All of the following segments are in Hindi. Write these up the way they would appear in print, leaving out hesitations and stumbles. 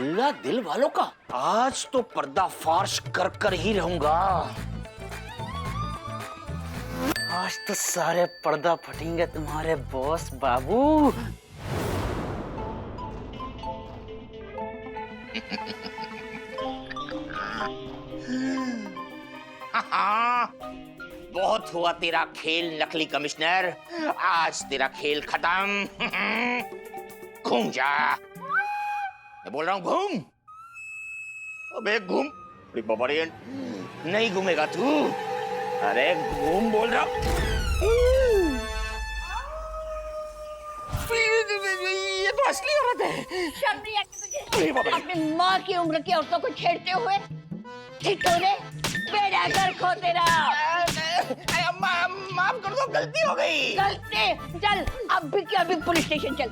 मोहल्ला दिल वालों का आज तो पर्दाफाश कर कर ही रहूंगा। आज तो सारे पर्दा फटेंगे तुम्हारे बॉस बाबू। बहुत हुआ तेरा खेल नकली कमिश्नर, आज तेरा खेल खत्म। घूम जा, मैं बोल रहा हूँ घूम। अबे घूम, बबरियन नहीं घूमेगा तू। अरे घूम बोल रहा ये तो असली औरत है। शर्म नहीं आती तुझे अपनी माँ की उम्र की औरतों को छेड़ते हुए? ठीक हो रे, बेड़ा कर खो तेरा। अरे अम्मा माफ कर दो, गलती हो गई। गलती? चल अभी के अभी पुलिस स्टेशन चल।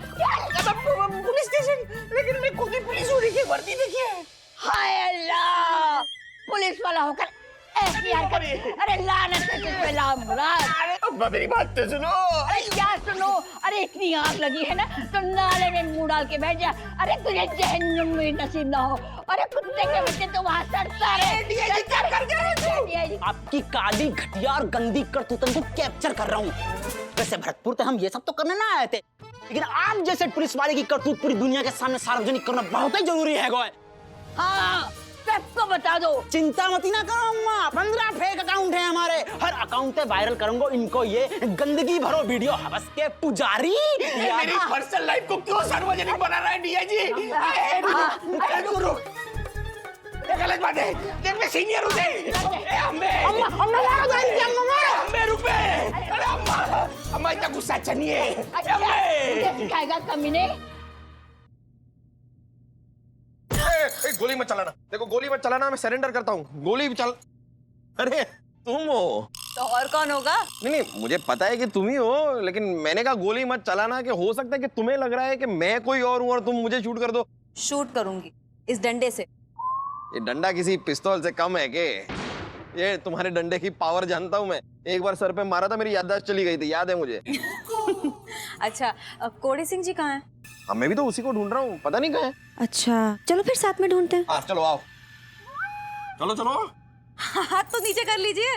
Police station? लेकिन मैं खुद ही पुलिस होने की वर्दी देखी है। हाय अल्लाह, पुलिस वाला होकर ऐसी हरकत। अरे लानत है तुझ पे लामराज। अरे अम्मा मेरी बात तो सुनो। अरे क्या सुनो? अरे इतनी आग लगी है ना तो नाले में मुंह डाल के बैठ जा। अरे तुझे जहन्नुम में नसीब ना हो। अरे कुत्ते के बच्चे तो वहाँ सड़ता रहे। आपकी काली घटिया और गंदी करतूतन को कैप्चर कर रहा हूँ। वैसे भरतपुर तो हम ये सब तो करने ना आए थे, लेकिन आप जैसे पुलिस वाले की करतूत पूरी दुनिया के सामने सार्वजनिक करना बहुत ही जरूरी है। हाँ, सबको बता दो। चिंता मत ना करो अम्मा, 15 फेक अकाउंट है हमारे। हर अकाउंट पे वायरल करूंगा इनको ये गंदगी भरो वीडियो। हवस के पुजारी मेरी पर्सनल लाइफ को क्यों सार्वजनिक बना रहा है डीआईजी? ये गलत बात है। देख मैं सीनियर हूँ। अम्मे रुपए। अरे अम्मा इतना गुस्सा अच्छा नहीं है। सिखाएगा कमीने। गोली मत चलाना, देखो गोली मत चलाना, मैं सरेंडर करता हूँ। गोली चल। अरे तुम हो तो और कौन होगा? नहीं मुझे पता है कि तुम ही हो, लेकिन मैंने कहा गोली मत चलाना कि हो सकता है कि तुम्हें लग रहा है कि मैं कोई और हूँ और तुम मुझे शूट कर दो। शूट करूंगी इस डंडे से। ये डंडा किसी पिस्तौल से कम है के? ये तुम्हारे डंडे की पावर जानता हूँ मैं। एक बार सर पे मारा था, मेरी याददाश्त चली गई थी, याद है मुझे। अच्छा, कोड़ी सिंह जी कहाँ हैं? हाँ मैं भी तो उसी को ढूंढ रहा हूँ, पता नहीं कहाँ है। अच्छा चलो फिर साथ में ढूंढते हैं। हाँ चलो आओ, चलो चलो। हाथ तो नीचे कर लीजिए।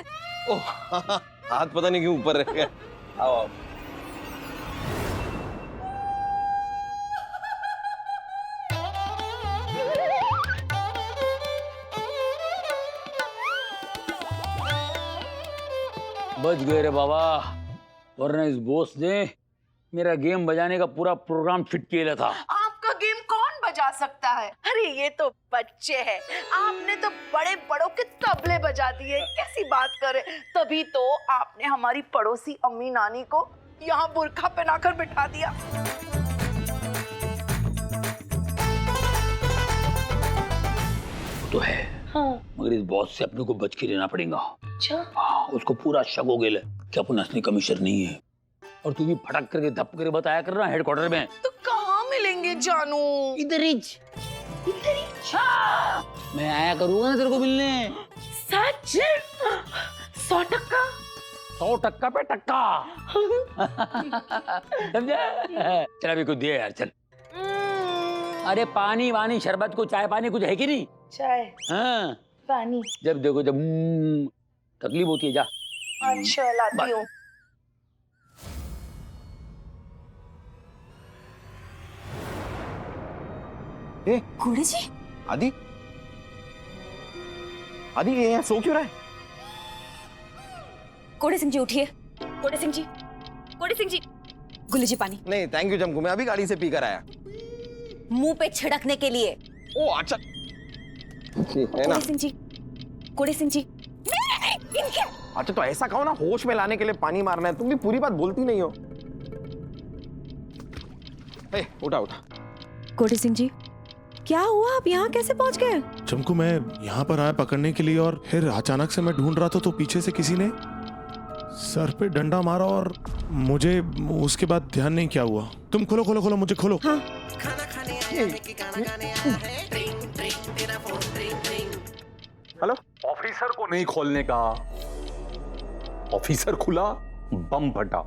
ओह हाथ पता नहीं क्यों ऊपर रह गया। आओ आओ। बच गए रे बाबा, वरना इस बॉस ने मेरा गेम बजाने का पूरा प्रोग्राम फिट किया था। आपका गेम कौन बजा सकता है? अरे ये तो बच्चे हैं, आपने तो बड़े बड़ों के तबले बजा दिए। कैसी बात करे? तभी तो आपने हमारी पड़ोसी अम्मी नानी को यहाँ बुर्खा पहनाकर बिठा दिया। तो है हाँ। मगर इस बॉस से अपने को बच के रहना पड़ेगा। अच्छा हाँ, उसको पूरा शक हो गया कि अपन असली कमिश्नर नहीं है। और तू भी फटक करके धप करके बताया कर रहा हेडक्वार्टर में। तो कहाँ मिलेंगे जानू? इधर ही मैं आया करूंगा ना तेरे को मिलने। सच? 100%? 100% पे टक्का। समझा? चल अभी कुछ दिए यार, चल। अरे पानी वानी शरबत को चाय पानी कुछ है कि नहीं? चाय हाँ पानी जब देखो जब तकलीफ होती है जा। अच्छा लाती हूँ। कोड़ी जी, आदि आदि ये यहाँ सो क्यों रहा है? कोड़ी सिंह जी उठिए। कोड़ी सिंह जी, कोड़ी सिंह जी, गुली जी पानी। नहीं थैंक यू जमकू, मैं अभी गाड़ी से पी कर आया। मुंह पे छिड़कने के लिए। ओ अच्छा है ना। कोड़ी सिंह जी, कोड़ी सिंह जी। अच्छा तो ऐसा कहो ना, होश में लाने के लिए पानी मारना है। तुम भी पूरी बात बोलती नहीं हो। ए, उठा उठा। कोड़ी सिंह जी क्या हुआ? आप यहाँ कैसे पहुँच गए? चमकू मैं यहाँ पर आया पकड़ने के लिए और फिर अचानक से मैं ढूंढ रहा था तो पीछे से किसी ने सर पे डंडा मारा और मुझे उसके बाद ध्यान नहीं क्या हुआ। तुम खोलो खोलो खोलो, मुझे खोलो। हाँ। हेलो। ऑफिसर को नहीं खोलने का। ऑफिसर खुला, बम फटा।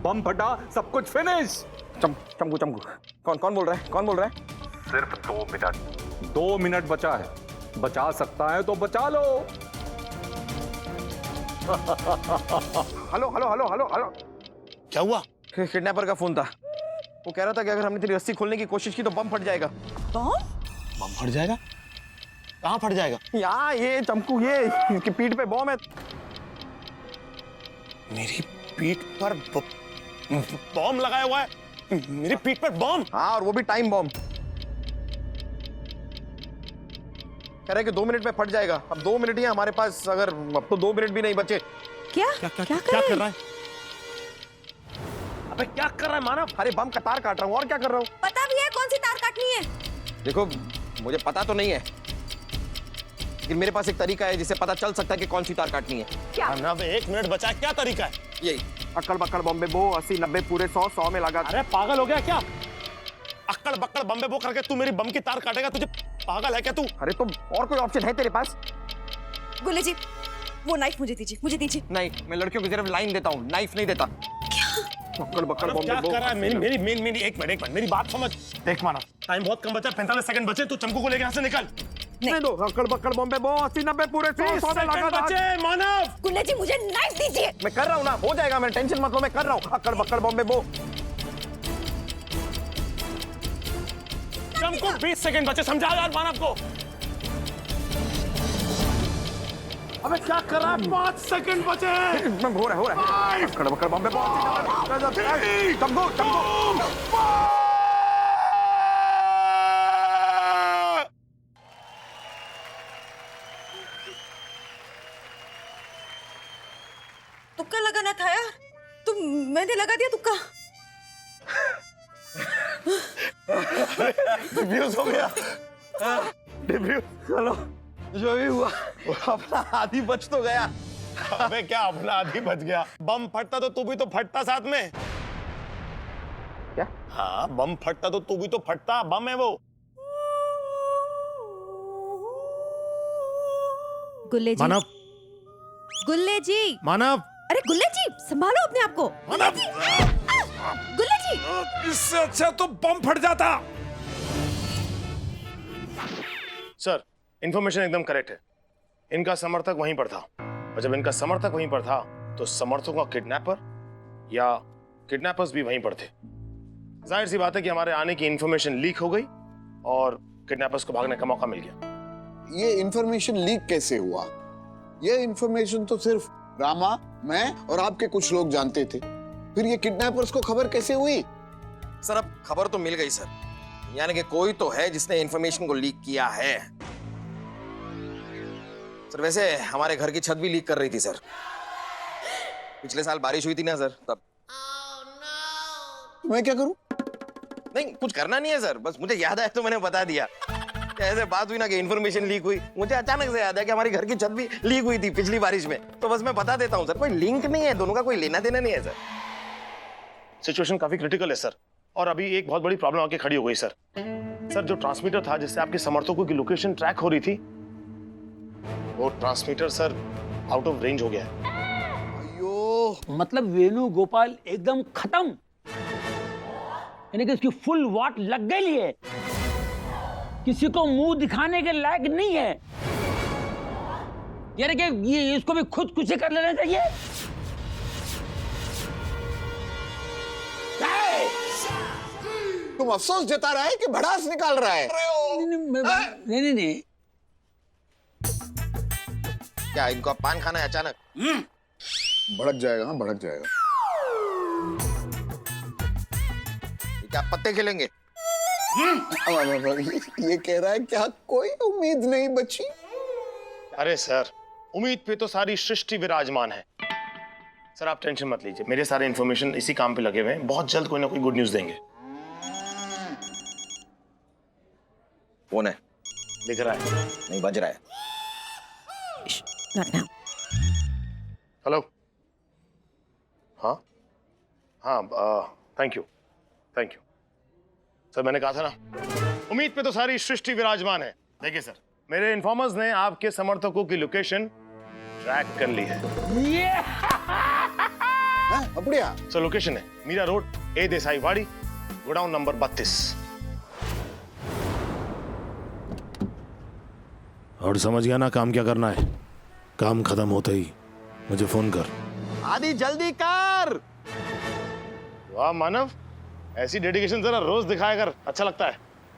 बम फटा, सब कुछ फिनिश। चमकू चमकू, कौन बोल रहा है? कौन बोल रहा है? सिर्फ 2 मिनट, 2 मिनट बचा है। बचा सकता है तो बचा लो। Hello hello hello hello hello, क्या हुआ? किडनैपर का फोन था। वो कह रहा था कि अगर हमने तेरी रस्सी खोलने की कोशिश की तो बम फट जाएगा। बम फट जाएगा? कहाँ फट जाएगा? यहाँ ये चमकू, ये इसकी पीठ पे बम है। मेरी पीठ पर बॉम्ब लगाया हुआ है? मेरी पीठ पर बॉम्ब? हाँ, और वो भी टाइम बॉम्ब। कह रहे कि 2 मिनट में फट जाएगा। अब 2 मिनट ही है हमारे पास, अगर अब तो 2 मिनट भी नहीं बचे। क्या क्या कर रहा है? अबे क्या कर रहा है मानव? अरे बम का तार काट रहा हूँ, और क्या कर रहा हूँ? पता भी है कौन सी तार काटनी है? देखो, मुझे पता तो नहीं है, लेकिन मेरे पास एक तरीका है जिससे पता चल सकता है कि कौन सी तार काटनी है। मानव 1 मिनट बचा है, क्या तरीका है? यही अक्कड़ बक्कड़ बॉम्बे बो, 80 90 पूरे 100 में लगा। अरे पागल हो गया क्या? अक्कड़ बक्कड़ बम्बे बो करके तू मेरी बम की तार काटेगा? तुझे पागल है क्या तू? अरे तो और कोई ऑप्शन है तेरे पास? गुल्ले जी, वो नाइफ मुझे दीजिए, मुझे दीजिए। नहीं, मैं लड़कियों की सिर्फ लाइन देता हूँ, नाइफ नहीं देता। अक्कड़ बक्कड़ मानव, बॉम्बे क्या बो। कर रहा है? मेरी एक मिनट मेरी बात समझ। देख मानव, टाइम बहुत कम बचा, 45 सेकंड बचे। तू चमकू को लेकर यहाँ से निकल। नहीं दो, अक्कड़ बक्कड़ बॉम्बे बो, 80 90 पूरे 100 में लगा। बचे मानव। गुल्ले जी, मुझे नाइफ दीजिए। मैं कर रहा हूँ ना, हो जाएगा, मैं टेंशन मत लो, मैं कर रहा हूँ। अक्कड़ बक्कड़ बॉम्बे बो। चमकू 20 सेकंड बचे, समझा यार मानव को। अबे क्या कर रहा है? 5 सेकंड बचे। हो रहा है। अक्कड़ बक्कड़ बॉम्बे बो, 80 90 चमकू चमकू। तुक्का लगाना था यार, तुम मैंने लगा दिया तुक्का। डिफ्यूज हो गया। डिफ्यूज, चलो जो भी हुआ अपना आधी बच तो गया। अबे क्या अपना आदि बच गया? बम फटता तो तू भी तो फटता साथ में। क्या? हाँ, बम फटता तो तू भी तो फटता। बम है वो। गुल्ले जी, मानव, गुल्ले जी, मानव, अरे गुल्ले जी, संभालो अपने आप को। मानव, गुल्ले जी, इससे अच्छा तो बम फट जाता। सर, इंफॉर्मेशन एकदम करेक्ट है। इनका समर्थक वहीं पर था, और जब इनका समर्थक वहीं पर था तो समर्थकों का किडनैपर या किडनैपर्स भी वहीं पर थे। जाहिर सी बात है कि हमारे आने की इंफॉर्मेशन लीक हो गई और किडनैपर्स को भागने का मौका मिल गया। ये इंफॉर्मेशन लीक कैसे हुआ? ये इंफॉर्मेशन तो सिर्फ रामा, मैं और आपके कुछ लोग जानते थे। फिर ये किडनैपर्स को खबर कैसे हुई? सर, अब खबर तो मिल गई सर, यानी कि कोई तो है जिसने इंफॉर्मेशन को लीक किया है। सर वैसे हमारे घर की छत भी लीक कर रही थी सर। पिछले साल बारिश हुई थी ना सर, तब। मैं क्या करूं? नहीं, कुछ करना नहीं है सर, बस मुझे याद आया तो मैंने बता दिया। ऐसे बात हुई ना कि इंफॉर्मेशन लीक हुई, मुझे अचानक से याद है कि हमारी घर की छत भी लीक हुई थी पिछली बारिश में, तो बस मैं बता देता हूँ सर। कोई लिंक नहीं है, दोनों का कोई लेना देना नहीं है सर। सिचुएशन काफी क्रिटिकल है सर, और अभी एक बहुत बड़ी प्रॉब्लम आके खड़ी हो गई सर। सर, जो ट्रांसमीटर था जिससे आपके समर्थकों की लोकेशन ट्रैक हो रही थी, वो transmitter sir out of range हो गया है। अयो, मतलब वेणुगोपाल एकदम खत्म, यानी कि उसकी फुल वाट लग गई है, किसी को मुंह दिखाने के लायक नहीं है, यानी कि ये इसको भी खुदकुशी कर लेना चाहिए। तुम अफसोस जता रहा है कि भड़ास निकाल रहा है? नहीं, क्या इनको अब पान खाना है अचानक? भड़क जाएगा, हाँ भड़क जाएगा। क्या पत्ते खेलेंगे? ये कह रहा है क्या कोई उम्मीद नहीं बची? अरे सर, उम्मीद पे तो सारी सृष्टि विराजमान है। सर आप टेंशन मत लीजिए, मेरे सारे इंफॉर्मेशन इसी काम पे लगे हुए हैं, बहुत जल्द कोई ना कोई गुड न्यूज देंगे। कौन है? दिख रहा है? नहीं, बज रहा है। Not now. हेलो, हाँ हाँ, थैंक यू। सर मैंने कहा था ना, उम्मीद पे तो सारी सृष्टि विराजमान है। देखिए सर, मेरे इन्फॉर्मर्स ने आपके समर्थकों की लोकेशन ट्रैक कर ली है। அப்படியா? सर लोकेशन है मीरा रोड, ए देसाई वाड़ी, गोडाउन नंबर 32। और समझ गया ना काम क्या करना है? काम खत्म होते ही मुझे फोन कर। आदि जल्दी कर। वाह मानव, ऐसी डेडिकेशन जरा रोज दिखाया कर, अच्छा लगता है।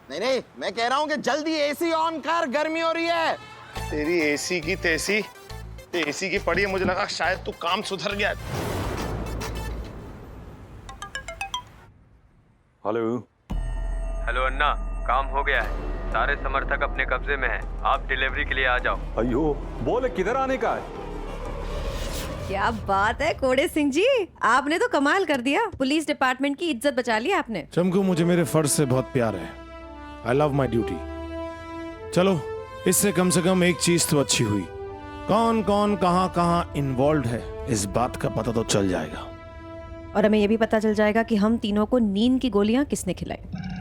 नहीं नहीं, मैं कह रहा हूँ कि जल्दी एसी ऑन कर, गर्मी हो रही है। तेरी एसी की तेसी, एसी की पड़ी है, मुझे लगा शायद तू काम सुधर गया। हेलो हेलो अन्ना, काम हो गया है, सारे समर्थक अपने कब्जे में हैं। आप डिलीवरी के लिए आ जाओ। अयो, बोले किधर आने का है? क्या बात है कोड़े सिंह जी, आपने तो कमाल कर दिया। पुलिस डिपार्टमेंट की इज्जत बचा ली आपने। चमकू, मुझे मेरे फर्ज से बहुत प्यार है। I love my duty. चलो, इससे कम से कम एक चीज तो अच्छी हुई, कौन कौन कहां कहां इन्वॉल्व है इस बात का पता तो चल जाएगा। और हमें ये भी पता चल जाएगा कि हम तीनों को नींद की गोलियां किसने खिलाई।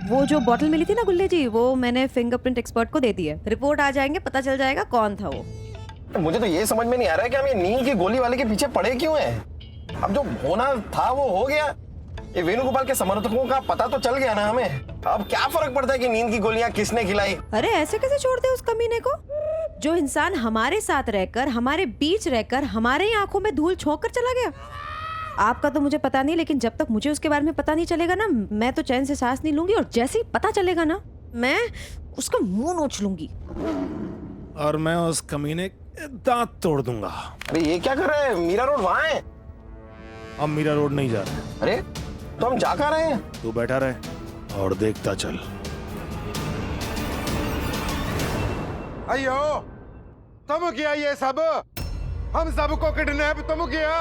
वो जो बॉटल मिली थी ना गुल्ले जी, वो मैंने फिंगरप्रिंट एक्सपर्ट को दे दी है। रिपोर्ट आ जाएंगे, पता चल जाएगा कौन था वो। मुझे तो ये समझ में नहीं आ रहा है कि हम ये नींद की गोली वाले के पीछे पड़े क्यों हैं? अब जो होना था वो हो गया। ये वेणुगोपाल के समर्थकों का पता तो चल गया ना हमें। अब क्या फर्क पड़ता है कि नींद की गोलियां किसने खिलाई? अरे ऐसे कैसे छोड़ दे उस कमीने को? जो इंसान हमारे साथ रहकर, हमारे बीच रहकर, हमारे ही आंखों में धूल छोंक कर चला गया। आपका तो मुझे पता नहीं, लेकिन जब तक मुझे उसके बारे में पता नहीं चलेगा ना, मैं तो चैन से सांस नहीं लूंगी। और जैसे ही पता चलेगा ना, मैं उसका मुंह नोच लूंगी। और मैं उस कमीने के दांत तोड़ दूंगा। अरे ये क्या कर रहे हैं? मीरा रोड वहां है। अब मीरा रोड नहीं जा रहे। अरे तो हम जा कहाँ रहे हैं? तू बैठा रहे और देखता चल। अयो, तुम किया ये सब? हम सबको किडनैप तुम किया?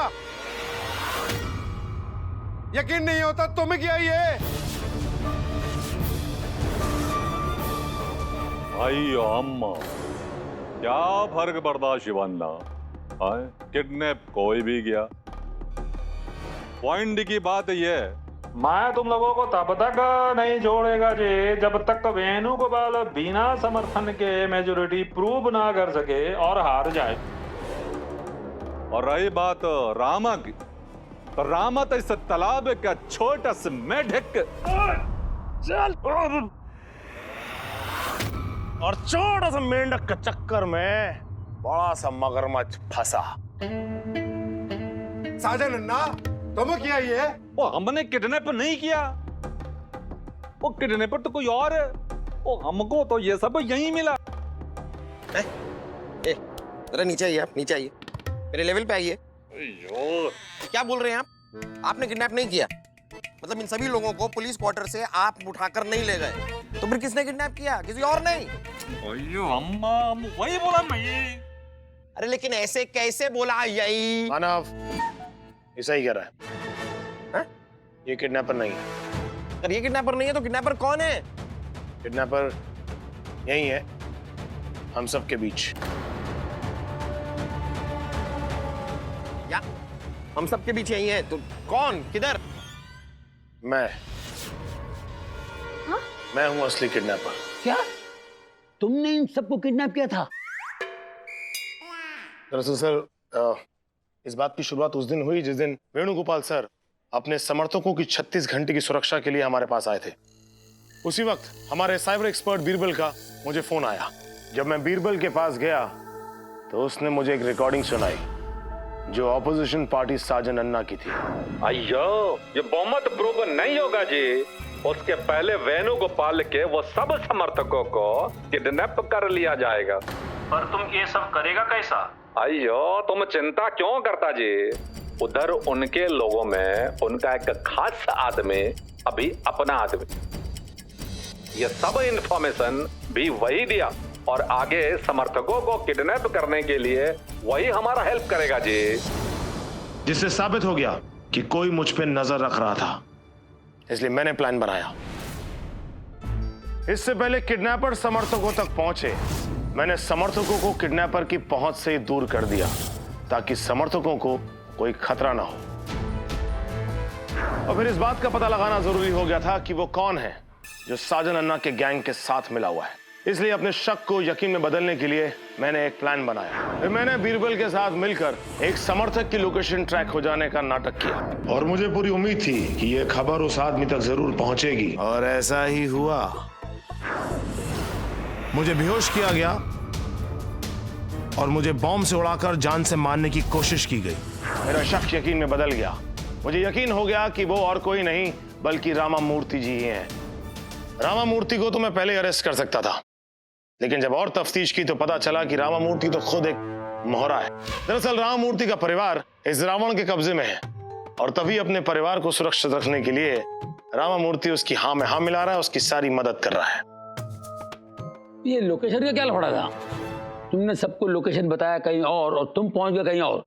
यकीन नहीं होता तुम किया ये? अयो अम्मा, क्या फर्क पड़ता शिवान्ना? किडनैप कोई भी गया। पॉइंट की बात ये, मैं तुम लोगों को तब तक नहीं छोड़ेगा जी जब तक वेणुगोपाल बिना समर्थन के मेजोरिटी प्रूव ना कर सके और हार जाए। और रही बात रामा की, तो रामा तो इस तालाब का छोटा सा मेढक चल, और छोटा सा मेंढक के चक्कर में बड़ा सा मगरमच्छ फंसा। साजन अन्ना, तुम किया ये? वो हमने किडनैप नहीं किया, वो किडनैपर तो कोई और है। वो हमको तो ये सब यहीं मिला। जरा नीचे आइए, आप नीचे आइए, मेरे लेवल पे आइए। क्या बोल रहे हैं आप? आपने किडनैप नहीं किया? मतलब इन सभी लोगों को पुलिस क्वार्टर से आप उठाकर नहीं ले गए, तो फिर किसने किडनैप किया? किसी और नहीं? अयो अम्मा, वही बोला मैं। अरे लेकिन ऐसे कैसे बोला? यही मानव ऐसा ही कह रहा है। ये किडनैपर नहीं है। अगर ये किडनैपर नहीं है तो किडनैपर कौन है? किडनैपर यही है, हम सब के बीच। क्या हम सब के बीच यही है? तो कौन, किधर? मैं हूं असली किडनैपर। क्या तुमने इन सबको किडनैप किया था? दरअसल सर, इस बात की शुरुआत उस दिन हुई जिस दिन वेणुगोपाल सर अपने समर्थकों की 36 घंटे की सुरक्षा के लिए हमारे पास आए थे। उसी वक्त हमारे साइबर एक्सपर्ट बीरबल का मुझे फोन आया। जब मैं बीरबल के पास गया तो उसने मुझे एक रिकॉर्डिंग सुनाई जो ऑपोजिशन पार्टी साजन अन्ना की थी। अयो, ये बहुमत प्रूव नहीं होगा जी। उसके पहले वेणुगोपाल के वो सब समर्थकों को किडनैप कर लिया जाएगा। पर तुम ये सब करेगा कैसा? अयो, तुम चिंता क्यों करता जी? उधर उनके लोगों में उनका एक खास आदमी, अभी अपना आदमी, ये सब इंफॉर्मेशन भी वही दिया और आगे समर्थकों को किडनैप करने के लिए वही हमारा हेल्प करेगा जी। जिससे साबित हो गया कि कोई मुझ पे नजर रख रहा था, इसलिए मैंने प्लान बनाया। इससे पहले किडनैपर समर्थकों तक पहुंचे, मैंने समर्थकों को किडनैपर की पहुंच से ही दूर कर दिया ताकि समर्थकों को कोई खतरा ना हो। और फिर इस बात का पता लगाना जरूरी हो गया था कि वो कौन है जो साजन अन्ना के गैंग के साथ मिला हुआ है। इसलिए अपने शक को यकीन में बदलने के लिए मैंने एक प्लान बनाया। फिर मैंने बीरबल के साथ मिलकर एक समर्थक की लोकेशन ट्रैक हो जाने का नाटक किया और मुझे पूरी उम्मीद थी कि यह खबर उस आदमी तक जरूर पहुंचेगी, और ऐसा ही हुआ। मुझे बेहोश किया गया और मुझे बॉम्ब से उड़ाकर जान से मारने की कोशिश की गई। मेरा शक यकीन में बदल गया। मुझे यकीन हो गया कि वो और कोई नहीं बल्कि रामा मूर्ति जी ही हैं। रामा मूर्ति को तो मैं पहले अरेस्ट कर सकता था, लेकिन जब और तफ्तीश की तो पता चला कि रामा मूर्ति तो खुद एक मोहरा है। दरअसल रामा मूर्ति का परिवार इस रावण के कब्जे में है, और तभी अपने परिवार को सुरक्षित रखने के लिए रामा मूर्ति उसकी हाँ में हाँ मिला रहा है, उसकी सारी मदद कर रहा है। ये लोकेशन का क्या लफड़ा था? तुमने सबको लोकेशन बताया कहीं और तुम पहुंच गए कहीं और।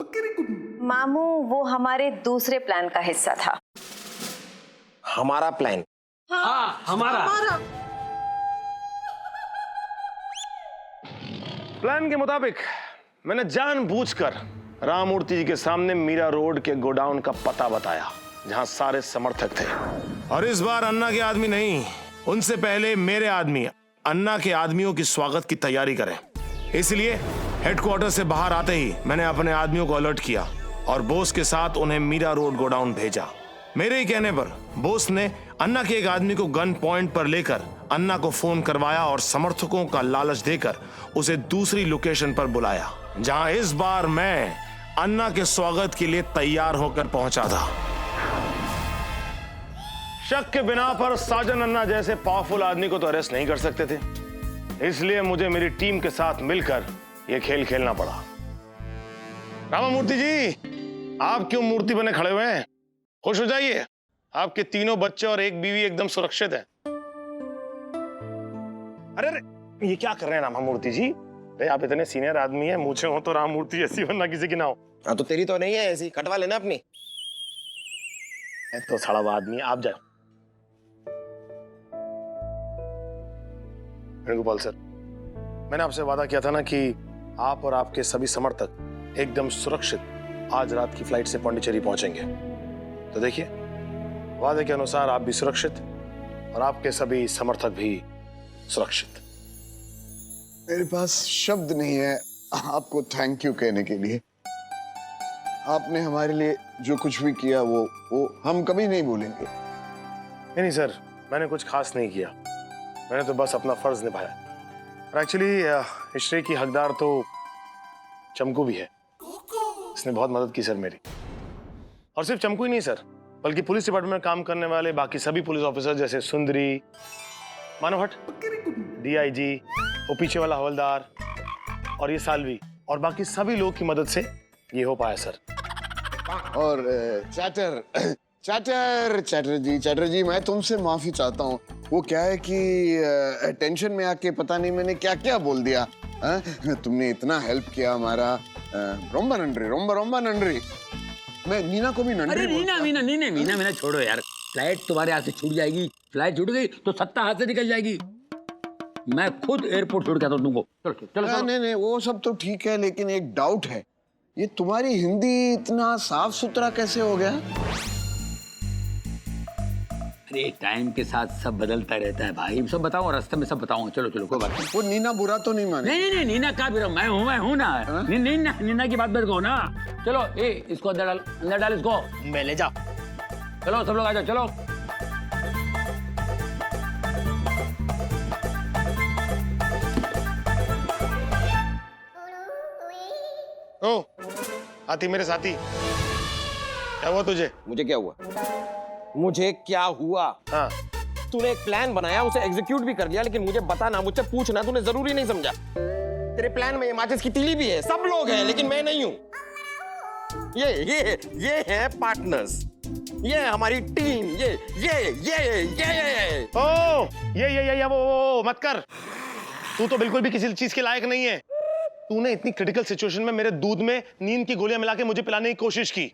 मामू, वो हमारे दूसरे प्लान का हिस्सा था। हमारा प्लान? हाँ, हमारा प्लान के मुताबिक मैंने जानबूझकर राम मूर्ति जी के सामने मीरा रोड के गोडाउन का पता बताया, जहां सारे समर्थक थे। और इस बार अन्ना के आदमी नहीं, उनसे पहले मेरे आदमी अन्ना के आदमियों की स्वागत की तैयारी करें। इसलिए हेडक्वार्टर से बाहर आते ही मैंने अपने आदमियों को अलर्ट किया और बोस के साथ उन्हें मीरा रोड गोडाउन भेजा। मेरे ही कहने पर बोस ने अन्ना के एक आदमी को गन पॉइंट पर लेकर अन्ना को फोन करवाया और समर्थकों का लालच देकर उसे दूसरी लोकेशन पर बुलाया, जहां इस बार मैं अन्ना के स्वागत के लिए तैयार होकर पहुंचा था। शक के बिना पर साजन अन्ना जैसे पावरफुल आदमी को तो अरेस्ट नहीं कर सकते थे, इसलिए मुझे मेरी टीम के साथ मिलकर यह खेल खेलना पड़ा। रामा मूर्ति जी, आप क्यों मूर्ति बने खड़े हुए हैं? खुश हो जाइए, आपके तीनों बच्चे और एक बीवी एकदम सुरक्षित हैं। अरे ये क्या कर रहे हैं रामा मूर्ति जी? अरे आप इतने सीनियर आदमी हैं, मुझे हो तो राम मूर्ति ऐसी वरना किसी की ना हो। हाँ तो तेरी तो नहीं है ऐसी, कटवा लेना अपनी। तो सड़ा हुआ आदमी, आप जाओ। वेणुगोपाल सर, मैंने आपसे वादा किया था ना कि आप और आपके सभी समर्थक एकदम सुरक्षित आज रात की फ्लाइट से पांडिचेरी पहुंचेंगे। तो देखिए, वादे के अनुसार आप भी सुरक्षित और आपके सभी समर्थक भी सुरक्षित। मेरे पास शब्द नहीं है आपको थैंक यू कहने के लिए। आपने हमारे लिए जो कुछ भी किया वो हम कभी नहीं भूलेंगे। नहीं सर, मैंने कुछ खास नहीं किया, मैंने तो बस अपना फर्ज निभाया। और एक्चुअली इस श्रेय की हकदार तो चमकू भी है, इसने बहुत मदद की सर मेरी। और सिर्फ चमकू ही नहीं सर, बल्कि पुलिस डिपार्टमेंट में काम करने वाले बाकी सभी पुलिस ऑफिसर जैसे सुंदरी, मानव भट्ट, डीआईजी, वो पीछे वाला हवलदार और ये सालवी और बाकी सभी लोग की मदद से ये हो पाया सर। और चैटर्जी, मैं तुमसे माफी चाहता हूँ। वो क्या है कि टेंशन में आके पता नहीं मैंने क्या क्या बोल दिया। तुमने इतना हेल्प किया हमारा, रोम्बा नंडरी। मैं नीना को भी नंडरी। अरे मीना छोड़ो यार, फ्लाइट तुम्हारे हाथ से छूट जाएगी। फ्लाइट छूट गई तो सत्ता हाथ से निकल जाएगी। मैं खुद एयरपोर्ट छोड़ के आता हूँ तुमको। चलो। नहीं, वो सब तो ठीक है, लेकिन एक डाउट है, ये तुम्हारी हिंदी इतना साफ सुथरा कैसे हो गया? अरे टाइम के साथ सब बदलता रहता है भाई, सब बताऊं, रास्ते में सब बताऊंगा। चलो कोई बात नहीं। वो नीना बुरा तो नहीं माने? नहीं, नीना का भी मैं हूँ ना। नीना की बात मत कहो ना। चलो इसको अंदर डाल इसको। मैं ले जा। चलो सब लोग आ जाओ, चलो। ओ आती मेरे साथी, क्या हुआ तुझे? मुझे क्या हुआ? मुझे क्या हुआ? हाँ, तूने एक प्लान बनाया, उसे एग्जीक्यूट भी कर लिया, लेकिन मुझे बताना, मुझसे पूछना तूने जरूरी नहीं समझा। तेरे प्लान में ये माचिस की तीली भी है, सब लोग हैं, लेकिन मैं नहीं हूं। ये है पार्टनर्स, ये है हमारी टीम, ये ओ ये वो मत कर। तू तो बिल्कुल भी किसी चीज के लायक नहीं है। तूने इतनी क्रिटिकल सिचुएशन में मेरे दूध में नींद की गोलियां मिला के मुझे पिलाने की कोशिश की।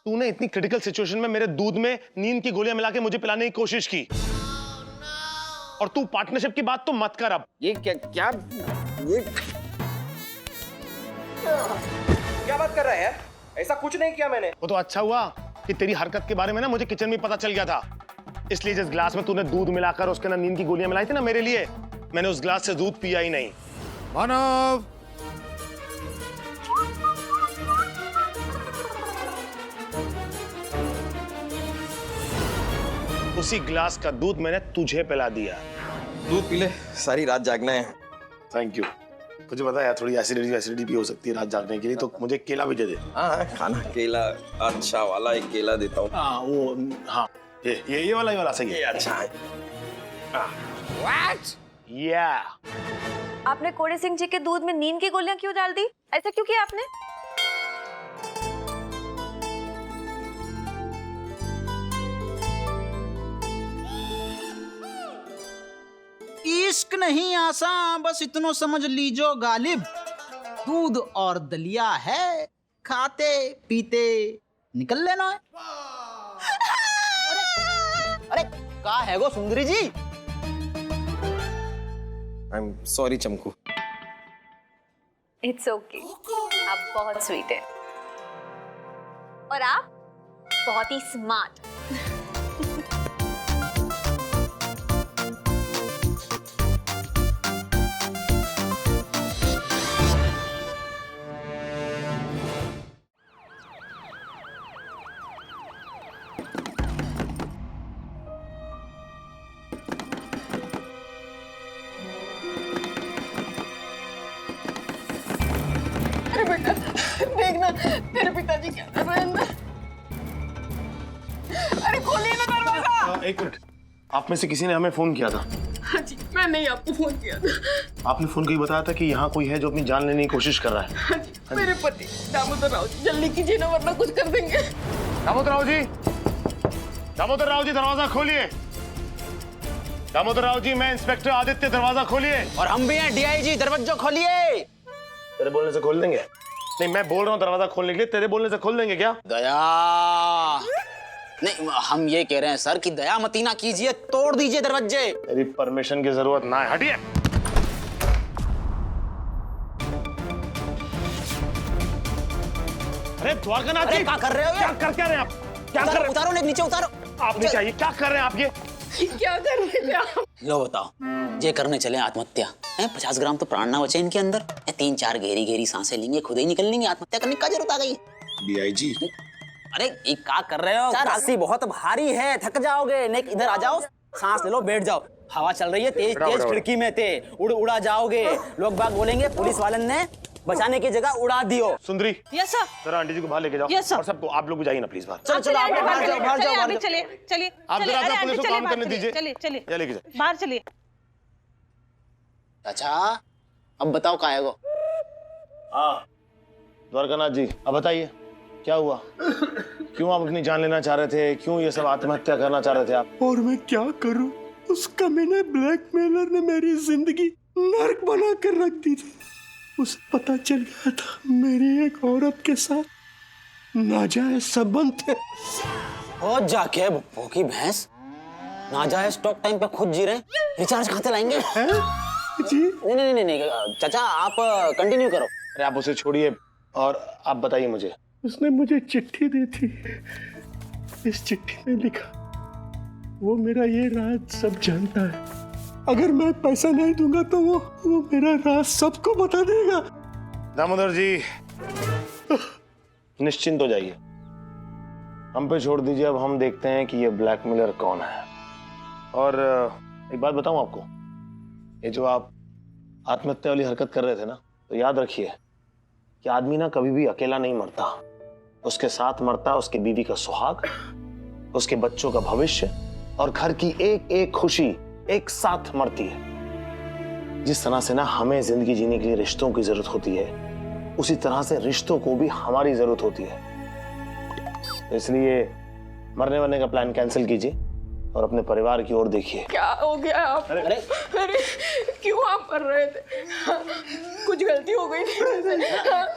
तूने इतनी क्रिटिकल सिचुएशन में मेरे दूध में नींद की गोलियां मिला के मुझे पिलाने की कोशिश की। और तू पार्टनरशिप की बात तो मत कर अब। ये क्या बात कर रहा है यार? ऐसा कुछ नहीं किया मैंने। वो तो अच्छा हुआ कि तेरी हरकत के बारे में ना मुझे किचन में पता चल गया था, इसलिए जिस गिलास में तूने दूध मिलाकर उसके अंदर नींद की गोलियां मिलाई थी ना मेरे लिए, मैंने उस गिलास से दूध पिया ही नहीं। मानव, उसी गिलास का दूध मैंने तुझे पिला दिया। दूध पी ले, सारी रात जागना है। Thank you. मुझे पता है थोड़ी एसिडिटी भी हो सकती है रात जागने के लिए, तो मुझे केला भी दे दे। हाँ खाना, केला अच्छा वाला एक केला देता हूँ। हाँ वो, हाँ ये वाला सही है। ये अच्छा है। What? आपने कोड़े सिंह जी के दूध में नींद की गोलियां क्यों डाल दी? ऐसा क्यों किया आपने? इश्क नहीं आसान, बस इतना समझ लीजो गालिब, दूध और दलिया है, खाते पीते निकल लेना है। अरे का है गो Sundari ji? I am sorry Chamku. It's okay, आप बहुत स्वीट है और आप बहुत ही स्मार्ट। देखना तेरे पिताजी क्या कर रहे हैं अंदर। अरे खोलिए ना दरवाजा। एक मिनट, आप में से किसी ने हमें फोन किया था? हाँ जी, मैंने ही आपको फोन किया था। आपने फोन करके बताया था कि यहाँ कोई है जो अपनी जान लेने की कोशिश कर रहा है। हाँ जी, मेरे पति दामोदर राव जी, जल्दी कीजिए ना वरना कुछ कर देंगे। दामोदर राव जी, दामोदर राव जी दरवाजा खोलिए। दामोदर राव जी, मैं इंस्पेक्टर आदित्य, दरवाजा खोलिए। और हम भी हैं डीआईजी, दरवाजा खोलिए। तेरे बोलने से खोल देंगे? नहीं, मैं बोल रहा हूँ दरवाजा खोलने के लिए, तेरे बोलने से खोल देंगे क्या? दया नहीं, हम ये कह रहे हैं सर कि दया मती ना कीजिए, तोड़ दीजिए दरवाजे। मेरी परमिशन की जरूरत ना है, हटिए। अरे द्वारकानाथ जी, क्या कर रहे हो? क्या रहे हैं आप? क्या कर रहे हैं? उतारो, नीचे उतारो। आपने चाहिए क्या कर रहे हैं आप? ये क्या कर रहे थे आप? लो बताओ, ये करने चले आत्महत्या है? 50 ग्राम तो प्राण ना बचे इनके अंदर। 3-4 गहरी सांसें लेंगे, खुद ही निकल लेंगे। आत्महत्या करने का जरूरत आ गई? डीआईजी, अरे ये क्या कर रहे हो? रस्सी बहुत भारी है, थक जाओगे। नेक इधर आ जाओ, सांस ले लो, बैठ जाओ। हवा चल रही है तेज तेज, खिड़की में थे, उड़ा जाओगे। लोग बाग बोलेंगे पुलिस वाले ने बचाने की जगह उड़ा दियो। सुंदरी, यस सर। जरा आंटी जी को बाहर लेके जाओ। Yes, sir. और सबको, आप लोग भी जाइए ना प्लीज बाहर। चलो चलो, आप बाहर जाओ, बाहर जाओ, बाहर जाओ। चलिए चलिए आप जरा अपना पुलिस को काम करने दीजिए। चलिए चलिए, या लेके जाओ। बाहर चलिए। अच्छा अब बताओ क्या है वो? हाँ द्वारकानाथ जी, अब बताइए क्या हुआ? क्यों आप अपनी जान लेना चाह रहे थे? क्यों ये सब आत्महत्या करना चाह रहे थे आप? और मैं क्या करूं? उस कमीने ब्लैकमेलर ने मेरी जिंदगी नर्क बना कर रख दी थी। उसे पता चल गया था मेरी एक औरत के साथ नाजायज संबंध थे। हो जाके भूखी भैंस, नाजायज टॉक टाइम पे खुद जी रहे, रिचार्ज कहाँ से लाएंगे? जी नहीं चाचा, आप कंटिन्यू करो। अरे आप उसे छोड़िए और आप बताइए मुझे। उसने मुझे चिट्ठी दी थी। इस चिट्ठी में लिखा, वो मेरा ये राज सब जानता है। अगर मैं पैसा नहीं दूंगा तो वो मेरा राज सबको बता देगा। दामोदर जी निश्चिंत हो जाइए, हम पे छोड़ दीजिए। अब हम देखते हैं कि ये ब्लैकमेलर कौन है। और एक बात बताऊं आपको, ये जो आप आत्महत्या वाली हरकत कर रहे थे ना, तो याद रखिए कि आदमी ना कभी भी अकेला नहीं मरता। उसके साथ मरता है उसकी बीवी का सुहाग, उसके बच्चों का भविष्य और घर की एक एक खुशी एक साथ मरती है। जिस तरह से ना हमें जिंदगी जीने के लिए रिश्तों की जरूरत होती है, उसी तरह से रिश्तों को भी हमारी जरूरत होती है। तो इसलिए मरने वरने का प्लान कैंसिल कीजिए और अपने परिवार की ओर देखिए। क्या हो गया आप? अरे क्यों आप कर रहे थे? कुछ गलती हो गई थी,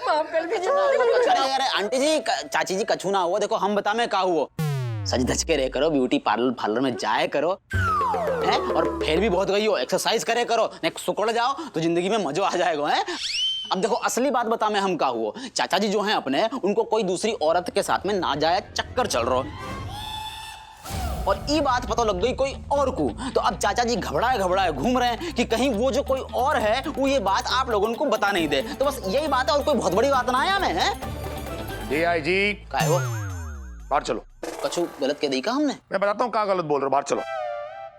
माफ कर दीजिए। अरे आंटी जी, चाची जी, कछू ना हुआ। देखो हम बता में का हुआ, सज धज के रह करो, ब्यूटी पार्लर में जाए करो है? और फिर भी बहुत गई हो, एक्सरसाइज करे करो, नहीं सुकड़ जाओ तो जिंदगी में मजा आ जाएगा है? अब देखो असली बात बता में हम का हुआ, चाचा जी जो हैं अपने, उनको कोई दूसरी औरत के साथ में नाजायज चक्कर चल रहा है। और ये बात पता लग गई कोई और को, तो अब चाचा जी घबराए घूम रहे हैं कि कहीं वो जो कोई और है वो ये बात आप लोगों को बता नहीं दे। तो बस यही बात है, और कोई बहुत बड़ी बात ना है हमें। है डीआईजी का है वो? बाहर चलो। कछु गलत कह दी का हमने? मैं बताता हूँ कहाँ गलत बोल रहे हो, बाहर चलो।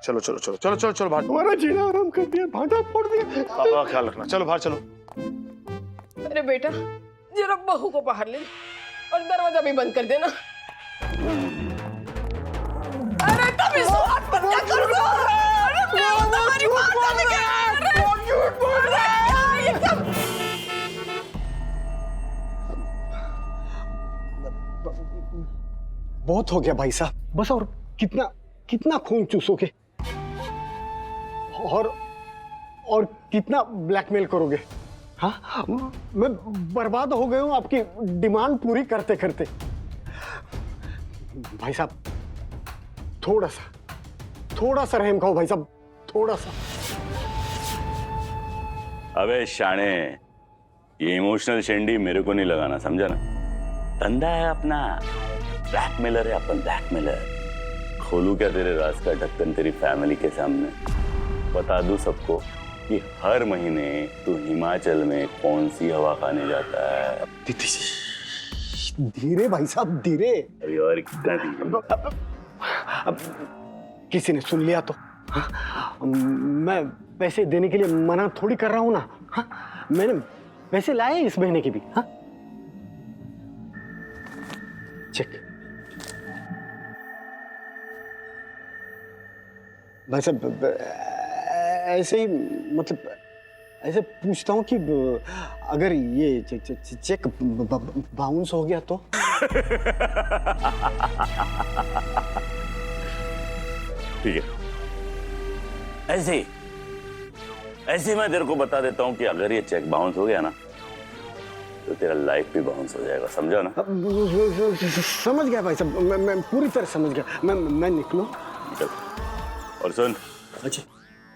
चलो चलो चलो चलो चलो चलो बाहर। हमारा जीना आराम कर दिया, भाटा फोड़ दिया। पापा का ख्याल रखना, चलो बाहर चलो। अरे बेटा जरा बहू को बाहर ले और दरवाजा भी बंद कर देना। अरे तुम इस बात पर क्या कर रहे हो? अरे मैं तुम्हारी बात समझ गया। अरे कौन झूठ बोल रहा है? ये सब बहुत हो गया भाई साहब, बस और कितना खून चूसोगे और कितना ब्लैकमेल करोगे? हाँ, मैं बर्बाद हो गया हूं आपकी डिमांड पूरी करते करते। भाई साहब थोड़ा सा रहम खाओ भाई साहब, थोड़ा सा। अबे शाणे, ये इमोशनल शेंडी मेरे को नहीं लगाना, समझा ना? धंधा है अपना, ब्लैकमेलर है अपन, ब्लैकमेलर। खोलूं क्या तेरे राज का ढक्कन तेरी फैमिली के सामने? बता दूं सबको कि हर महीने तू हिमाचल में कौन सी हवा खाने जाता है? धीरे भाई साहब, धीरे। अभी और कितना धीरे? अब किसी ने सुन लिया तो हाँ? मैं पैसे देने के लिए मना थोड़ी कर रहा हूं ना। हाँ? मैंने पैसे लाए इस महीने के भी। हाँ? चेक। भाई साहब ऐसे ही मतलब ऐसे पूछता हूँ कि अगर ये चेक बाउंस हो गया तो? ठीक है, ऐसे मैं तेरे को बता देता हूँ कि अगर ये चेक बाउंस हो गया ना तो तेरा लाइफ भी बाउंस हो जाएगा, समझा ना? समझ गया भाई साहब, मैं पूरी तरह समझ गया। मैं निकलूं? चल। और सुन, अच्छा,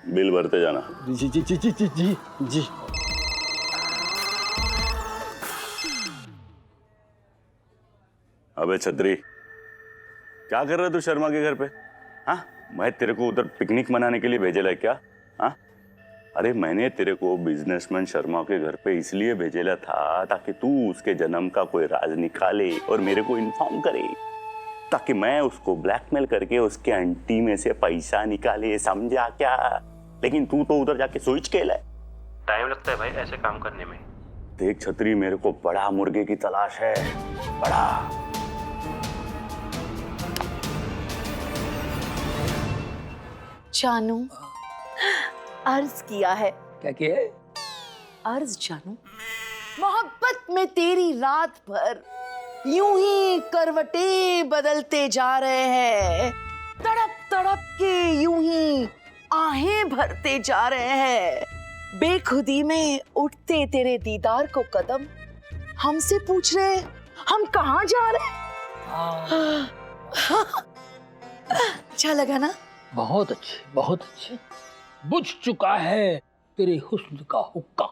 बिल भरते जाना। जी जी जी जी जी जी जी। अबे छतरी, क्या कर रहा है तू शर्मा के घर पे? हाँ, मैं तेरे को उधर पिकनिक मनाने के लिए भेजेला है क्या? हाँ, अरे मैंने तेरे को बिजनेसमैन शर्मा के घर पे इसलिए भेजेला था ताकि तू उसके जन्म का कोई राज निकाले और मेरे को इन्फॉर्म करे, ताकि मैं उसको ब्लैकमेल करके उसके आंटी में से पैसा निकाले, समझा क्या? लेकिन तू तो उधर जाके स्विच खेला है। टाइम लगता है भाई ऐसे काम करने में। देख छतरी, मेरे को बड़ा मुर्गे की तलाश है, बड़ा। जानू, अर्ज किया है। क्या किया है? अर्ज जानू, मोहब्बत में तेरी रात भर यूं ही करवटें बदलते जा रहे हैं, तड़प तड़प के यूं ही आहें भरते जा रहे हैं। बेखुदी में उठते तेरे दीदार को कदम, हमसे पूछ रहे हम कहाँ जा रहे हैं। अच्छा लगा ना? बहुत अच्छे, बहुत अच्छे। बुझ चुका है तेरे हुस्न का हुक्का,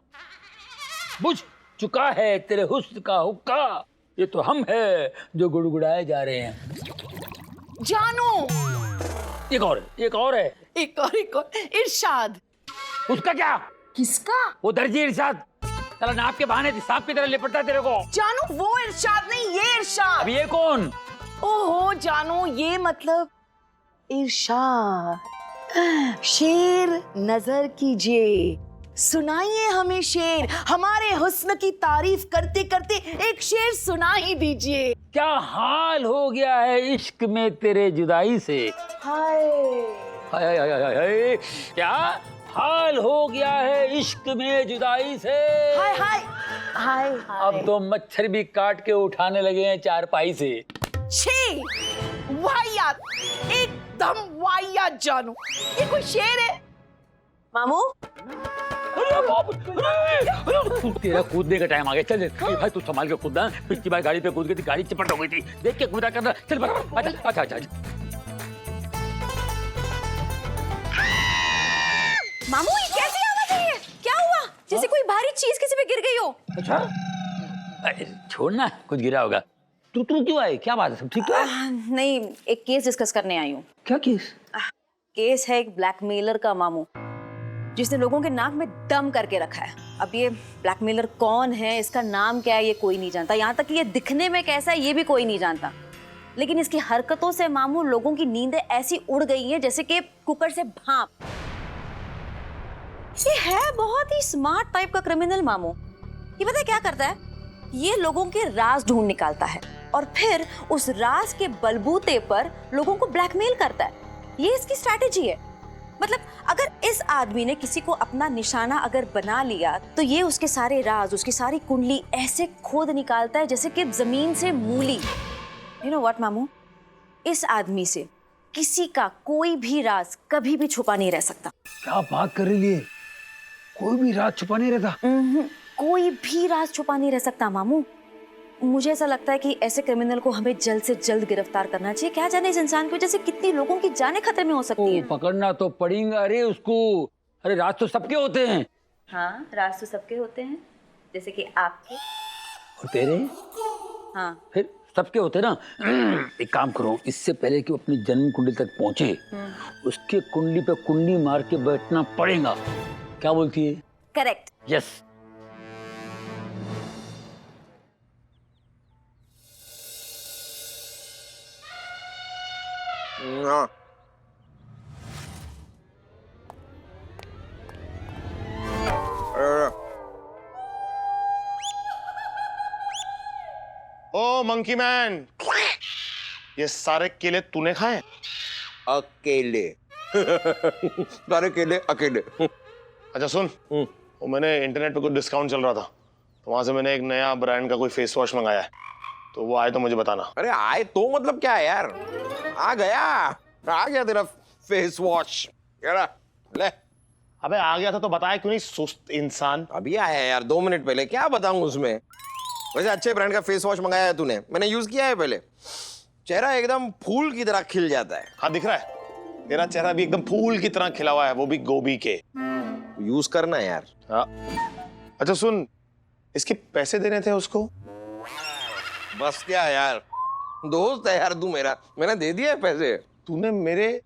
बुझ चुका है तेरे हुस्न का हुक्का, ये तो हम है जो गुड़गुड़ाए जा रहे हैं। जानू, एक और है। एक और इरशाद। उसका क्या? किसका? वो दर्जी इरशाद, साला नाप के बहाने सांप की तरह लिपटता है तेरे को। जानू, वो इरशाद नहीं, ये इरशाद। अब ये कौन? ओहो जानू, ये मतलब इरशाद। शेर नजर कीजिए, सुनाइए हमें शेर, हमारे हुस्न की तारीफ करते करते एक शेर सुना ही दीजिए। क्या हाल हो गया है इश्क में तेरे जुदाई से? हाय हाय हाय हाय हाय, क्या हाल हो गया है इश्क में जुदाई से? हाय हाय हाय। अब तो मच्छर भी काट के उठाने लगे हैं चारपाई से। छी, वाहियात, एकदम वाहियात जानू। ये कोई शेर है? मामू, तेरा कूदने का टाइम आ गया, चल भाई तू संभाल के कूदना। पिछली बार गाड़ी पे कूद गई थी, गाड़ी चपट हो गई थी, देख के कूदा करना। चल अच्छा। मामू, ये कैसी आवाज है? क्या हुआ? जैसे कोई भारी चीज किसी पे गिर गई हो। अच्छा, छोड़ना, कुछ गिरा होगा। तू क्यों आई? क्या बात है? सब ठीक तो है? नहीं, एक केस डिस्कस करने आई हूँ। क्या केस? केस है एक ब्लैकमेलर का मामू, जिसने लोगों के नाक में दम करके रखा है। अब ये ब्लैकमेलर कौन है, इसका नाम क्या है, ये कोई नहीं जानता। यहाँ तक कि ये दिखने में कैसा है ये भी कोई नहीं जानता। लेकिन इसकी हरकतों से मामू लोगों की नींदें ऐसी उड़ गई हैं जैसे कि कुकर से भाप। ये है बहुत ही स्मार्ट टाइप का क्रिमिनल मामू। ये पता है क्या करता है? ये लोगों के राज ढूंढ निकालता है और फिर उस राज के बलबूते पर लोगों को ब्लैकमेल करता है। ये इसकी स्ट्रैटेजी है। मतलब अगर इस आदमी ने किसी को अपना निशाना अगर बना लिया तो ये उसके सारे राज, उसकी सारी कुंडली ऐसे खोद निकालता है जैसे कि जमीन से मूली। यू नो व्हाट मामू, इस आदमी से किसी का कोई भी राज कभी भी छुपा नहीं रह सकता। क्या बात कर रही है? कोई भी राज छुपा नहीं रहता? कोई भी राज छुपा नहीं रह सकता मामू। मुझे ऐसा लगता है कि ऐसे क्रिमिनल को हमें जल्द से जल्द गिरफ्तार करना चाहिए। क्या जाने इस इंसान की वजह से कितनी लोगों की जानें खतरे में हो सकती हैं। पकड़ना तो पड़ेगा। अरे उसको, अरे राज तो सबके होते हैं। हाँ, राज तो सबके होते हैं, जैसे कि आपके और तेरे। हाँ, फिर सबके होते हैं ना। एक काम करो, इससे पहले कि वो अपनी जन्म कुंडली तक पहुंचे, उसके कुंडली पे कुंडली मार के बैठना पड़ेगा। क्या बोलती है? करेक्ट। यस। ओ मंकी मैन, ये सारे केले तूने खाए? अकेले। सारे केले अकेले। अच्छा सुन, वो मैंने इंटरनेट पे कुछ डिस्काउंट चल रहा था, तो वहां से मैंने एक नया ब्रांड का कोई फेस वॉश मंगाया है, तो वो आए तो मुझे बताना। अरे आए तो मतलब क्या है यार? आ गया तेरा फेस वॉश। ले। अबे आ गया था तो बताया क्यों नहीं, सुस्त इंसान। अभी आया यार 2 मिनट पहले, क्या बताऊं उसमें। वैसे अच्छे ब्रांड का फेस वॉश मंगाया है तूने? मैंने यूज किया है पहले। चेहरा एकदम फूल की तरह खिल जाता है। हाँ दिख रहा है, तेरा चेहरा भी एकदम फूल की तरह खिला हुआ है, वो भी गोभी के। यूज करना यार। हाँ। अच्छा सुन, इसके पैसे देने थे उसको। बस क्या यार, दोस्त है यार तू मेरा, मैंने दे दिए पैसे। तूने मेरे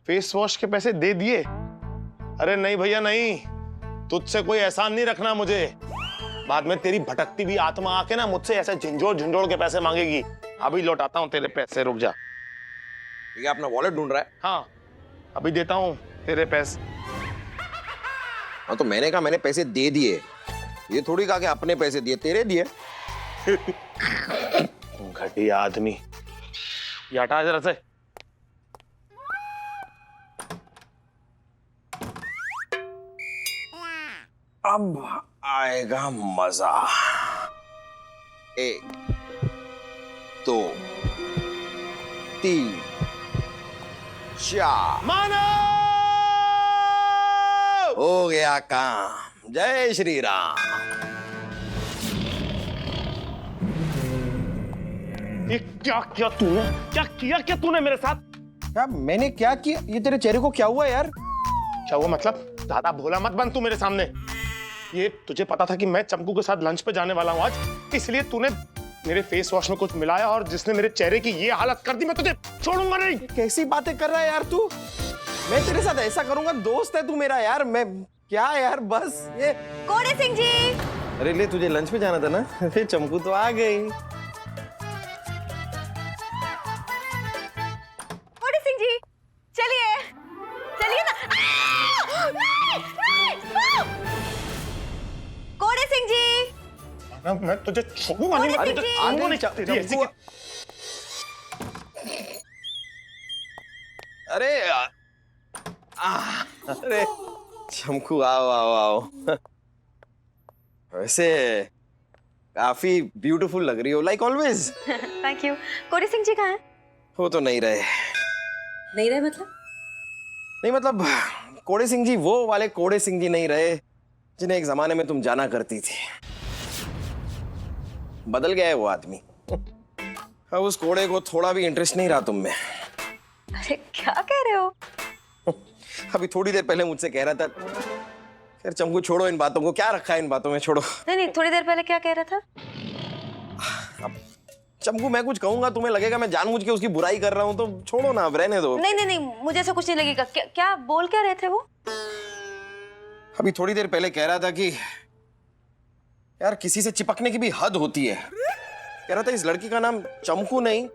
फेस वॉश के पैसे दे दिए? अरे नहीं भैया नहीं, तुझसे कोई एहसान नहीं रखना मुझे। बाद में तेरी भटकती हुई आत्मा आके ना मुझसे ऐसे झंझोड़ झंझोड़ के पैसे मांगेगी। अभी लौटाता हूँ तेरे पैसे, रुक जा। ये अपना वॉलेट ढूंढ रहा है? हाँ अभी देता हूँ तेरे पैसे। हाँ तो मैंने कहा मैंने पैसे दे दिए, ये थोड़ी कहा कि अपने पैसे दिए, तेरे दिए। घटिया आदमी, ये हटा जरा से। अब आएगा मजा। 1 2 3 4। मानो हो गया काम। जय श्री राम। ये क्या किया तूने? क्या तूने मेरे साथ? क्या मैंने क्या किया? ये तेरे चेहरे को क्या हुआ यार? क्या हुआ मतलब? ज्यादा भोला मत बन तू मेरे सामने। ये तुझे पता था कि मैं चंपू के साथ लंच पे जाने वाला हूँ आज, इसलिए तूने मेरे फेस वॉश में कुछ मिलाया और जिसने मेरे चेहरे की ये हालत कर दी। मैं तुझे छोड़ूंगा नहीं। कैसी बातें कर रहा है यार तू? मैं तेरे साथ ऐसा करूंगा? दोस्त है तू मेरा यार। मैं क्या यार, बस ये। कोड़े सिंह जी। अरे ले, तुझे लंच पे जाना था ना? अरे चंपू तो आ गई। कोड़े सिंह जी चलिए चलिए ना। कोड़े सिंह जी। मैं तुझे छोड़ूंगा नहीं। कोड़े सिंह जी। आगे नहीं चाहती ऐसी की। अरे अरे चमकू आओ आओ आओ। वैसे काफी ब्यूटीफुल लग रही हो, लाइक ऑलवेज। Thank you. कोड़े सिंह जी कहाँ हैं? वो तो नहीं रहे। नहीं रहे मतलब? नहीं मतलब कोड़े सिंह जी वो वाले कोड़े सिंह जी नहीं रहे जिन्हें एक जमाने में तुम जाना करती थी। बदल गया है वो आदमी। अब उस कोड़े को थोड़ा भी इंटरेस्ट नहीं रहा तुम में। अरे क्या कह रहे हो? अभी थोड़ी देर पहले मुझसे कह रहा था। खैर चंपू छोड़ो इन बातों को, क्या रखा है इन बातों में, छोड़ो। नहीं थोड़ी देर पहले क्या कह रहा था? चमकू मैं कुछ कहूंगा तुम्हें लगेगा मैं जानबूझ के उसकी बुराई कर रहा हूँ, तो छोड़ो ना, अब रहने दो। नहीं नहीं नहीं, मुझे ऐसा कुछ नहीं लगेगा। क्या बोल क्या रहे थे वो? अभी थोड़ी देर पहले कह रहा था कि यार किसी से चिपकने की भी हद होती है। कह रहा था इस लड़की का नाम चमकू नहीं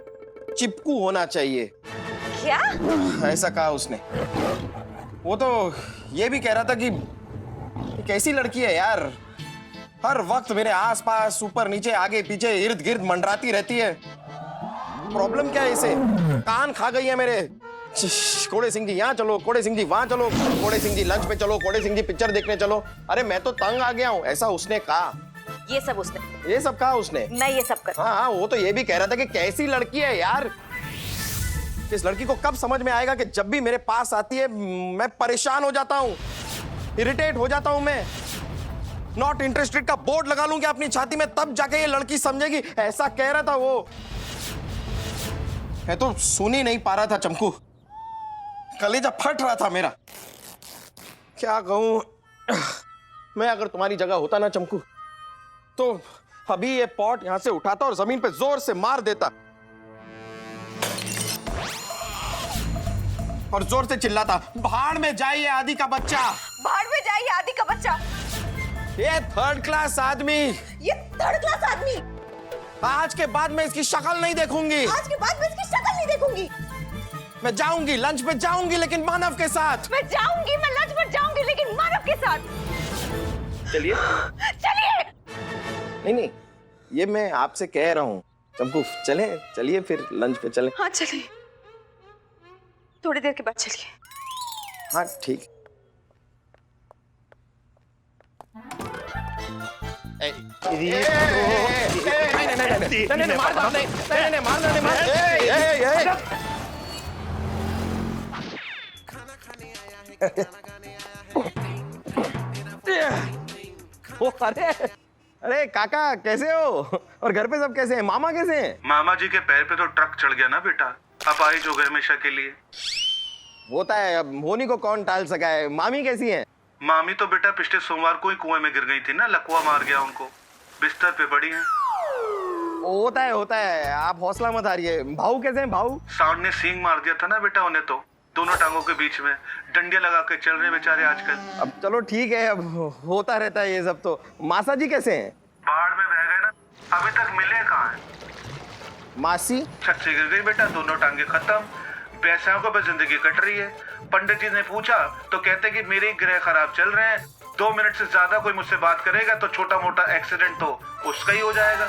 चिपकू होना चाहिए। क्या? ऐसा कहा उसने। वो तो ये भी कह रहा था कि कैसी लड़की है यार, हर वक्त मेरे आसपास ऊपर नीचे आगे पीछे इर्द गिर्द मंडराती रहती है। प्रॉब्लम क्या है इसे? कान खा गई है मेरे। कोड़े सिंह जी यहाँ चलो, कोड़े सिंह जी वहां चलो, कोड़े सिंह जी लंच पे चलो, कोड़े सिंह जी पिक्चर देखने चलो। अरे मैं तो तंग आ गया हूँ, ऐसा उसने कहा। ये सब उसने? ये सब कहा उसने? मैं ये सब कर। हाँ, वो तो ये भी कह रहा था कि कैसी लड़की है यार। इस लड़की को कब समझ में आएगा कि जब भी मेरे पास आती है मैं परेशान हो जाता हूँ, इरिटेट हो जाता हूँ। मैं नॉट इंटरेस्टेड का बोर्ड लगा लूंगी अपनी छाती में, तब जाके ये लड़की समझेगी। ऐसा कह रहा था वो। मैं तो सुन ही नहीं पा रहा था चमकू, कलेजा फट रहा था मेरा। क्या कहूं, मैं अगर तुम्हारी जगह होता ना चमकू, तो अभी ये पॉट यहां से उठाता और जमीन पे जोर से मार देता और जोर से चिल्लाता, भाड़ में जाइए आदि का बच्चा, भाड़ में जाइए आदि का बच्चा। ये थर्ड क्लास आदमी, ये थर्ड क्लास आदमी। आज के बाद मैं इसकी शक्ल नहीं देखूंगी। आज के बाद मैं इसकी शक्ल नहीं देखूंगी। मैं जाऊंगी, लंच पे जाऊंगी, लेकिन मानव के साथ। मैं जाऊंगी, मैं लंच पर जाऊंगी, लेकिन मानव के साथ। चलिए चलिए। नहीं नहीं, ये मैं आपसे कह रहा हूँ चमकू, चले चलिए फिर लंच पे चले। हाँ चलिए, थोड़ी देर के बाद चलिए। हाँ ठीक। नहीं मार दो, नहीं मार। अरे अरे काका कैसे हो? और घर पे सब कैसे हैं? मामा कैसे हैं? मामा जी के पैर पे तो ट्रक चढ़ गया ना बेटा, अब आई जो घर हमेशा के लिए। होता है, अब होनी को कौन टाल सका है। मामी कैसी हैं? मामी तो बेटा पिछले सोमवार को ही कुएं में गिर गई थी ना, लकवा मार गया उनको, बिस्तर पे पड़ी हैं। होता है, आप हौसला मत हारिए। भाऊ कैसे हैं? भाऊ सांड ने सींग मार दिया था ना बेटा उन्हें, तो दोनों टांगों के बीच में डंडियां लगा के चल रहे बेचारे आजकल। अब चलो ठीक है, अब होता रहता है ये सब तो। मासा जी कैसे हैं? बाढ़ में बह गए ना, अभी तक मिले कहाँ हैं? मासी छत से गिर गई बेटा, दोनों टांगे खत्म, पैसों को बस जिंदगी कट रही है। पंडित जी ने पूछा तो कहते कि मेरे ग्रह खराब चल रहे हैं, 2 मिनट से ज्यादा कोई मुझसे बात करेगा तो छोटा मोटा एक्सीडेंट तो उसका ही हो जाएगा।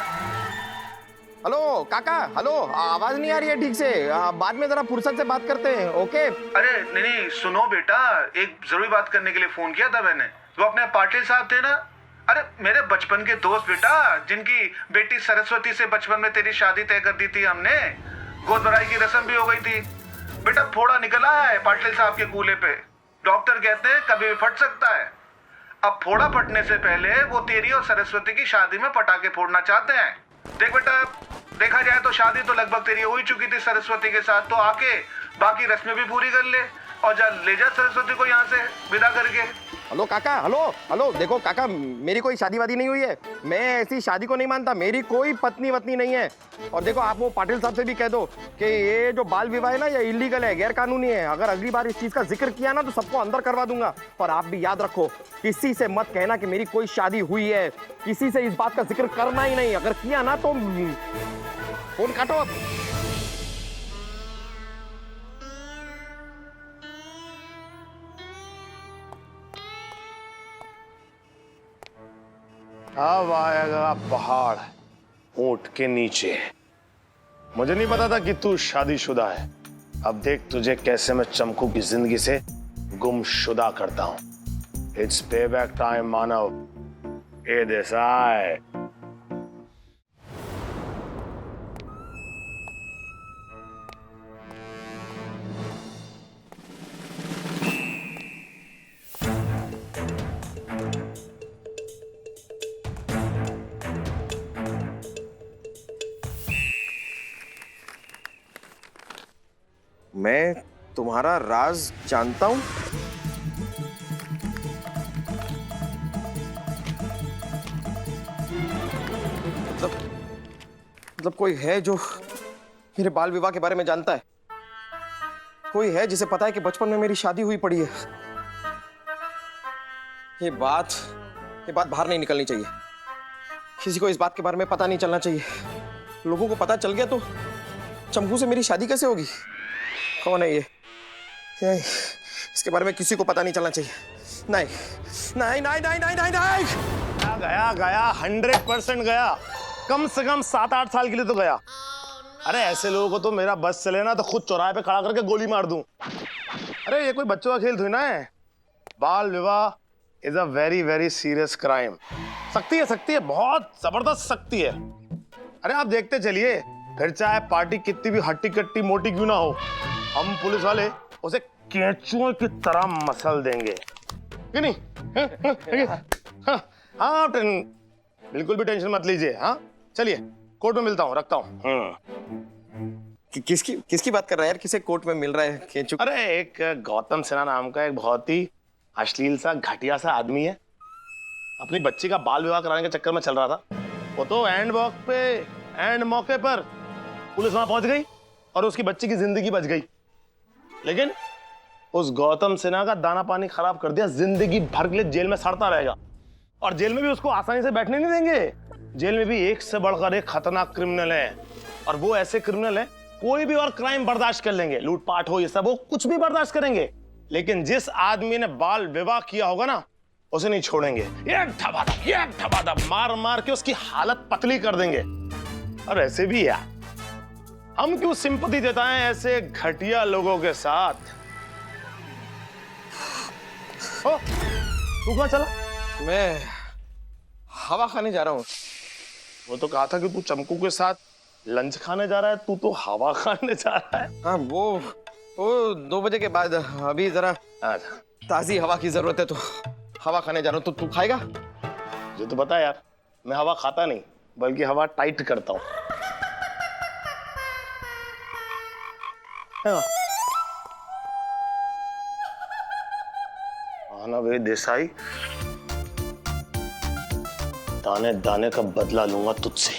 हेलो काका, हेलो, आवाज नहीं आ रही है ठीक से, बाद में जरा फुर्सत से बात करते हैं, ओके? अरे नहीं, सुनो बेटा, एक जरूरी बात करने के लिए फोन किया था मैंने। वो अपने पाटिल साहब थे ना, अरे मेरे बचपन के दोस्त बेटा, जिनकी बेटी सरस्वती से बचपन में तेरी शादी तय कर दी थी हमने, गोद भराई की रस्म भी हो गई थी। बेटा फोड़ा निकला है पाटिल साहब के कूल्हे पे, डॉक्टर कहते हैं कभी भी फट सकता है। अब फोड़ा फटने से पहले वो तेरी और सरस्वती की शादी में पटाखे फोड़ना चाहते हैं। देख बेटा, देखा जाए तो शादी तो लगभग तेरी हो ही चुकी थी सरस्वती के साथ, तो आके बाकी रस्में भी पूरी कर ले और जा ले जा सरस्वती को यहाँ से विदा करके। हेलो काका, हेलो, देखो काका, मेरी कोई शादी वादी नहीं हुई है, मैं ऐसी शादी को नहीं मानता, मेरी कोई पत्नी वत्नी नहीं है। और देखो आप वो पाटिल साहब से भी कह दो कि ये जो बाल विवाह है ना, ये इलीगल है, गैर कानूनी है। अगर अगली बार इस चीज का जिक्र किया ना तो सबको अंदर करवा दूंगा। और आप भी याद रखो, किसी से मत कहना कि मेरी कोई शादी हुई है, किसी से इस बात का जिक्र करना ही नहीं। अगर किया ना तो फोन काटो अब। अब आएगा पहाड़ ऊंट के नीचे। मुझे नहीं पता था कि तू शादीशुदा है। अब देख तुझे कैसे मैं चमकू की जिंदगी से गुमशुदा करता हूं। इट्स पे बैक टाइम मानव। ए देसाई, मैं तुम्हारा राज जानता हूं। मतलब कोई है जो मेरे बाल विवाह के बारे में जानता है, कोई है जिसे पता है कि बचपन में मेरी शादी हुई पड़ी है। ये बात बाहर नहीं निकलनी चाहिए, किसी को इस बात के बारे में पता नहीं चलना चाहिए। लोगों को पता चल गया तो चंपू से मेरी शादी कैसे होगी? कौन है ये? इसके बारे में किसी को पता नहीं चलना चाहिए। नहीं नहीं नहीं नहीं नहीं नहीं नहीं गया गया 100% गया, कम से कम 7-8 साल के लिए तो गया। अरे ऐसे लोगों को तो मेरा बस चले ना तो खुद चौराहे पे खड़ा करके गोली मार दूं। अरे ये कोई बच्चों का खेल थोड़ी ना है। बाल विवाह is a very very serious crime. सख्ती है, बहुत जबरदस्त सख्ती है। अरे आप देखते चलिए, फिर चाहे पार्टी कितनी भी हट्टी कट्टी मोटी क्यों ना हो, हम पुलिस वाले उसे केंचुओं की तरह मसल देंगे कि नहीं? हाँ, बिल्कुल भी टेंशन मत लीजिए। हाँ चलिए, कोर्ट में मिलता हूँ, रखता हूँ। किसकी बात कर रहा है यार? किसे कोर्ट में मिल रहा है केंचू? अरे एक गौतम सिन्हा नाम का एक बहुत ही अश्लील सा घटिया सा आदमी है, अपनी बच्ची का बाल विवाह कराने के चक्कर में चल रहा था। वो तो एंड मौके पर पुलिस वहां पहुंच गई और उसकी बच्ची की जिंदगी बच गई। लेकिन उस गौतम सिन्हा का दाना पानी खराब कर दिया, जिंदगी भर के लिए जेल में सड़ता रहेगा। और जेल में भी उसको आसानी से बैठने नहीं देंगे। जेल में भी एक से बढ़कर एक खतरनाक क्रिमिनल है, और वो ऐसे क्रिमिनल है कोई भी और क्राइम बर्दाश्त कर लेंगे, लूटपाट हो ये सब वो कुछ भी बर्दाश्त करेंगे। लेकिन जिस आदमी ने बाल विवाह किया होगा ना, उसे नहीं छोड़ेंगे। एक धबाधब मार मार के उसकी हालत पतली कर देंगे। और ऐसे भी यार, हम क्यों सिंपैथी देता है ऐसे घटिया लोगों के साथ? ओ, तू कहां चला? मैं हवा खाने जा रहा हूँ। वो तो कहा था कि तू चंपू के साथ लंच खाने जा रहा है, तू तो हवा खाने जा रहा है। हाँ, वो 2 बजे के बाद अभी जरा ताजी हवा की जरूरत है, तो हवा खाने जा रहा हूँ। तो तू खाएगा? मुझे तो पता है यार, मैं हवा खाता नहीं बल्कि हवा टाइट करता हूँ। आना वे देसाई, दाने दाने का बदला लूंगा तुझसे।